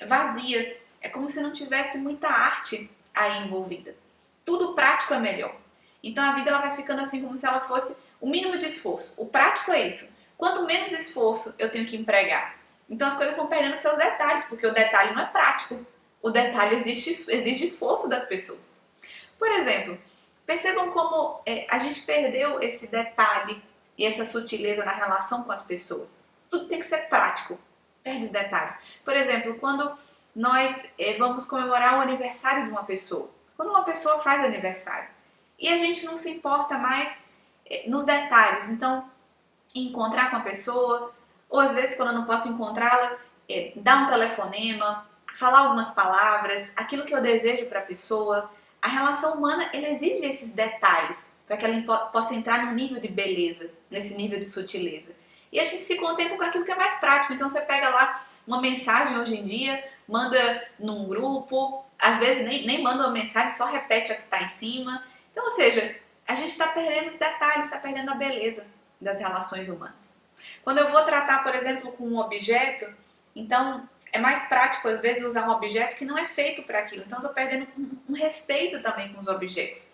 vazia. É como se não tivesse muita arte aí envolvida. Tudo prático é melhor. Então a vida ela vai ficando assim como se ela fosse o mínimo de esforço. O prático é isso. Quanto menos esforço eu tenho que empregar. Então as coisas vão perdendo seus detalhes, porque o detalhe não é prático. O detalhe exige esforço das pessoas. Por exemplo, percebam como a gente perdeu esse detalhe e essa sutileza na relação com as pessoas. Tudo tem que ser prático. Perde os detalhes. Por exemplo, quando nós vamos comemorar o aniversário de uma pessoa. Quando uma pessoa faz aniversário. E a gente não se importa mais nos detalhes. Então, encontrar com a pessoa, ou às vezes quando eu não posso encontrá-la, dar um telefonema, falar algumas palavras, aquilo que eu desejo para a pessoa. A relação humana ela exige esses detalhes para que ela possa entrar num nível de beleza, nesse nível de sutileza. E a gente se contenta com aquilo que é mais prático. Então você pega lá uma mensagem hoje em dia, manda num grupo, às vezes nem manda uma mensagem, só repete a que está em cima. Então, ou seja, a gente está perdendo os detalhes, está perdendo a beleza das relações humanas. Quando eu vou tratar, por exemplo, com um objeto, então é mais prático às vezes usar um objeto que não é feito para aquilo. Então estou perdendo um respeito também com os objetos.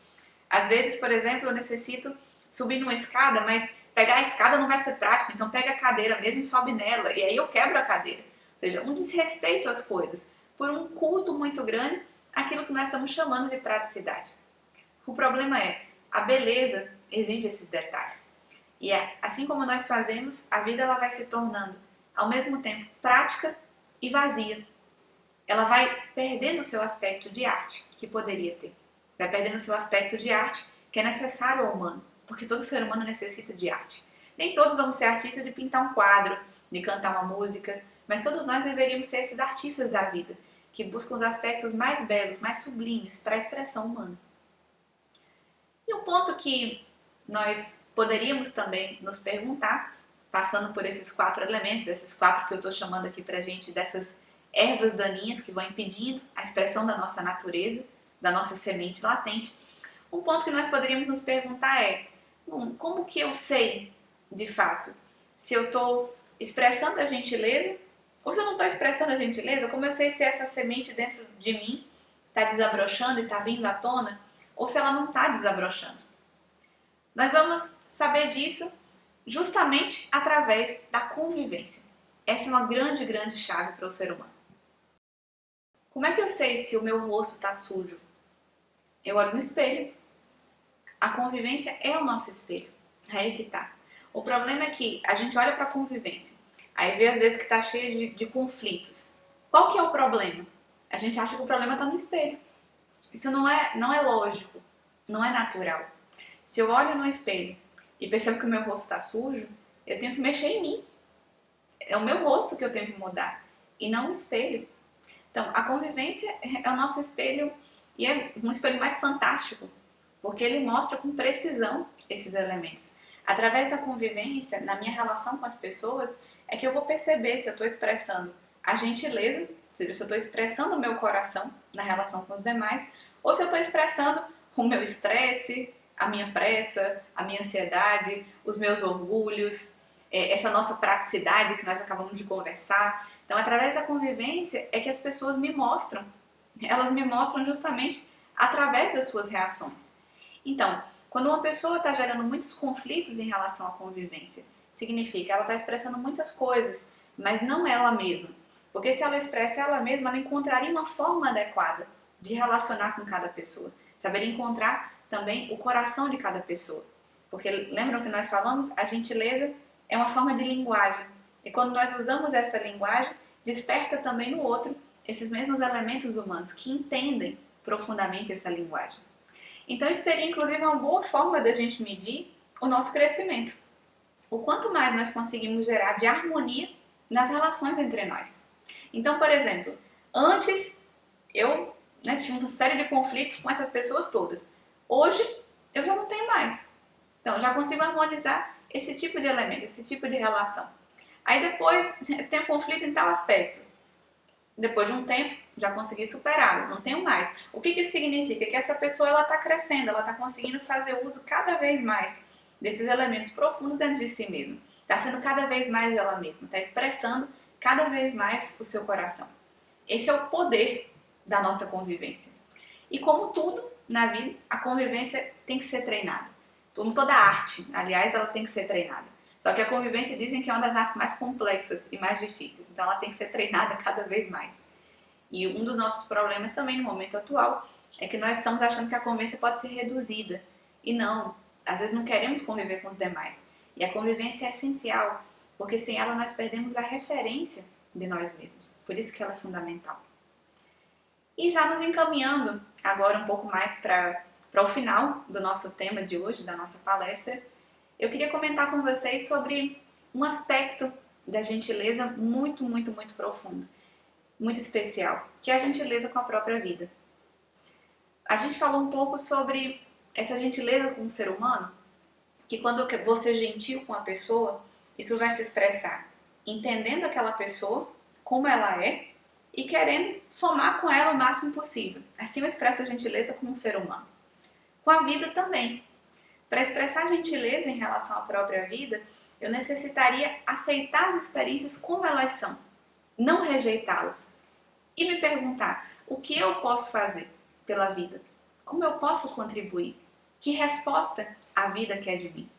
Às vezes, por exemplo, eu necessito subir numa escada, mas pegar a escada não vai ser prático, então pega a cadeira mesmo e sobe nela, e aí eu quebro a cadeira. Ou seja, um desrespeito às coisas, por um culto muito grande, aquilo que nós estamos chamando de praticidade. O problema é, a beleza exige esses detalhes. E assim como nós fazemos, a vida ela vai se tornando, ao mesmo tempo, prática e vazia. Ela vai perdendo o seu aspecto de arte, que poderia ter. Vai perdendo o seu aspecto de arte, que é necessário ao humano, porque todo ser humano necessita de arte. Nem todos vamos ser artistas de pintar um quadro, de cantar uma música, mas todos nós deveríamos ser esses artistas da vida, que buscam os aspectos mais belos, mais sublimes para a expressão humana. E um ponto que nós poderíamos também nos perguntar, passando por esses 4 elementos, esses 4 que eu estou chamando aqui pra gente, dessas ervas daninhas que vão impedindo a expressão da nossa natureza, da nossa semente latente. Um ponto que nós poderíamos nos perguntar é, como que eu sei, de fato, se eu estou expressando a gentileza ou se eu não estou expressando a gentileza? Como eu sei se essa semente dentro de mim está desabrochando e está vindo à tona ou se ela não está desabrochando? Nós vamos saber disso justamente através da convivência. Essa é uma grande chave para o ser humano. Como é que eu sei se o meu rosto está sujo? Eu olho no espelho. A convivência é o nosso espelho. É aí que tá. O problema é que a gente olha para a convivência, aí vê às vezes que está cheio de conflitos. Qual que é o problema? A gente acha que o problema está no espelho. Isso não é lógico, não é natural. Se eu olho no espelho e percebo que o meu rosto está sujo, eu tenho que mexer em mim. É o meu rosto que eu tenho que mudar. e não o espelho. Então, a convivência é o nosso espelho e é um espelho mais fantástico, porque ele mostra com precisão esses elementos. Através da convivência, na minha relação com as pessoas, é que eu vou perceber se eu estou expressando a gentileza, ou seja, se eu estou expressando o meu coração na relação com os demais, ou se eu estou expressando o meu estresse, a minha pressa, a minha ansiedade, os meus orgulhos, essa nossa praticidade que nós acabamos de conversar. Então, através da convivência é que as pessoas me mostram. Elas me mostram justamente através das suas reações. Então, quando uma pessoa está gerando muitos conflitos em relação à convivência, significa que ela está expressando muitas coisas, mas não ela mesma. Porque se ela expressa ela mesma, ela encontraria uma forma adequada de relacionar com cada pessoa. Saber encontrar também o coração de cada pessoa. Porque lembram que nós falamos? A gentileza é uma forma de linguagem. E quando nós usamos essa linguagem, desperta também no outro esses mesmos elementos humanos que entendem profundamente essa linguagem. Então isso seria inclusive uma boa forma da gente medir o nosso crescimento. O quanto mais nós conseguimos gerar de harmonia nas relações entre nós. Então, por exemplo, antes eu tinha uma série de conflitos com essas pessoas todas. Hoje eu já não tenho mais. Então já consigo harmonizar esse tipo de elemento, esse tipo de relação. Aí depois tem um conflito em tal aspecto. Depois de um tempo, já consegui superá-lo, não tenho mais. O que isso significa? Que essa pessoa está crescendo, ela está conseguindo fazer uso cada vez mais desses elementos profundos dentro de si mesma. Está sendo cada vez mais ela mesma, está expressando cada vez mais o seu coração. Esse é o poder da nossa convivência. E como tudo na vida, a convivência tem que ser treinada. Como toda arte, aliás, ela tem que ser treinada. Só que a convivência dizem que é uma das artes mais complexas e mais difíceis. Então ela tem que ser treinada cada vez mais. E um dos nossos problemas também no momento atual é que nós estamos achando que a convivência pode ser reduzida. E não, às vezes não queremos conviver com os demais. E a convivência é essencial, porque sem ela nós perdemos a referência de nós mesmos. Por isso que ela é fundamental. E já nos encaminhando agora um pouco mais para o final do nosso tema de hoje, da nossa palestra, eu queria comentar com vocês sobre um aspecto da gentileza muito profundo, muito especial, que é a gentileza com a própria vida. A gente falou um pouco sobre essa gentileza com o ser humano, que quando você é gentil com a pessoa, isso vai se expressar entendendo aquela pessoa, como ela é, e querendo somar com ela o máximo possível. Assim eu expresso a gentileza com um ser humano. Com a vida também. Para expressar gentileza em relação à própria vida, eu necessitaria aceitar as experiências como elas são, não rejeitá-las. E me perguntar, o que eu posso fazer pela vida? Como eu posso contribuir? Que resposta a vida quer de mim?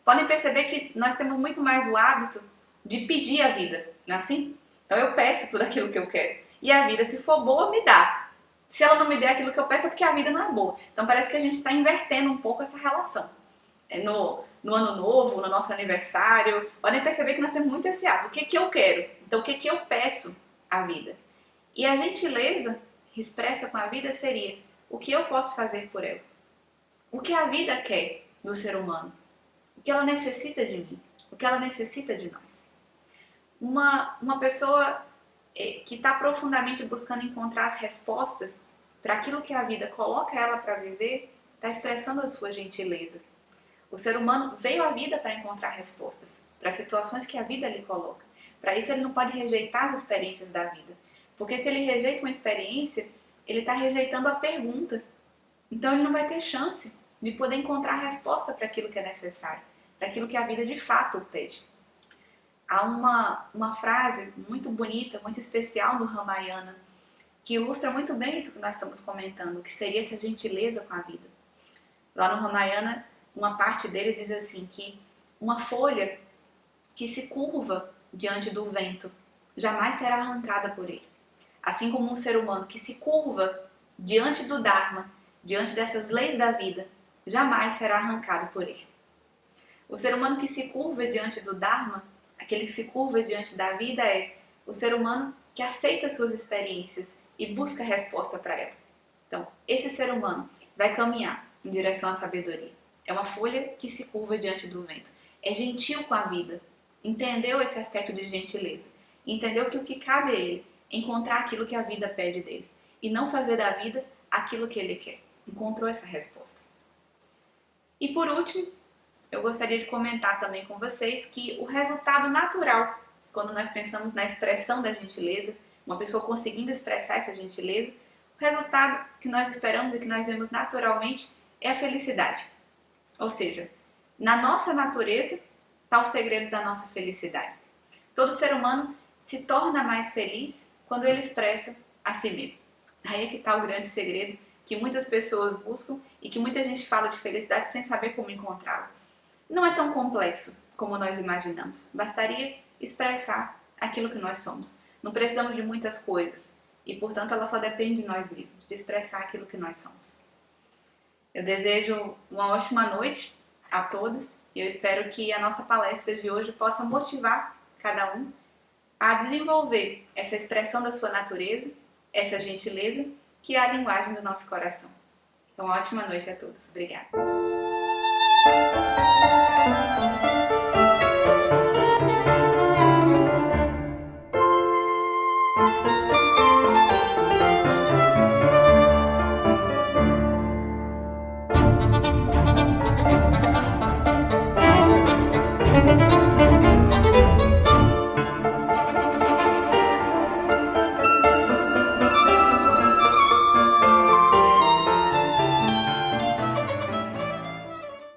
Podem perceber que nós temos muito mais o hábito de pedir a vida, não é assim? Então eu peço tudo aquilo que eu quero. E a vida, se for boa, me dá. Se ela não me der aquilo que eu peço, é porque a vida não é boa. Então parece que a gente está invertendo um pouco essa relação. No ano novo, no nosso aniversário, podem perceber que nós temos muito esse hábito. O que eu quero? Então o que eu peço à vida? E a gentileza expressa com a vida seria o que eu posso fazer por ela. O que a vida quer do ser humano. O que ela necessita de mim. O que ela necessita de nós. Uma pessoa que está profundamente buscando encontrar as respostas para aquilo que a vida coloca ela para viver, está expressando a sua gentileza. O ser humano veio à vida para encontrar respostas, para as situações que a vida lhe coloca. Para isso ele não pode rejeitar as experiências da vida. Porque se ele rejeita uma experiência, ele está rejeitando a pergunta. Então ele não vai ter chance de poder encontrar a resposta para aquilo que é necessário, para aquilo que a vida de fato o pede. Há uma frase muito bonita, muito especial no Ramayana, que ilustra muito bem isso que nós estamos comentando, que seria essa gentileza com a vida. Lá no Ramayana, uma parte dele diz assim, que uma folha que se curva diante do vento jamais será arrancada por ele. Assim como um ser humano que se curva diante do Dharma, diante dessas leis da vida, jamais será arrancado por ele. O ser humano que se curva diante do Dharma, aquele que se curva diante da vida, é o ser humano que aceita suas experiências e busca resposta para ela. Então, esse ser humano vai caminhar em direção à sabedoria. É uma folha que se curva diante do vento. É gentil com a vida. Entendeu esse aspecto de gentileza. entendeu que o que cabe a ele é encontrar aquilo que a vida pede dele e não fazer da vida aquilo que ele quer. Encontrou essa resposta. E por último, eu gostaria de comentar também com vocês que o resultado natural, quando nós pensamos na expressão da gentileza, uma pessoa conseguindo expressar essa gentileza, o resultado que nós esperamos e que nós vemos naturalmente é a felicidade. Ou seja, na nossa natureza está o segredo da nossa felicidade. Todo ser humano se torna mais feliz quando ele expressa a si mesmo. Aí é que está o grande segredo que muitas pessoas buscam e que muita gente fala de felicidade sem saber como encontrá-la. Não é tão complexo como nós imaginamos. Bastaria expressar aquilo que nós somos. Não precisamos de muitas coisas e, portanto, ela só depende de nós mesmos, de expressar aquilo que nós somos. Eu desejo uma ótima noite a todos e eu espero que a nossa palestra de hoje possa motivar cada um a desenvolver essa expressão da sua natureza, essa gentileza, que é a linguagem do nosso coração. Então, uma ótima noite a todos. Obrigada.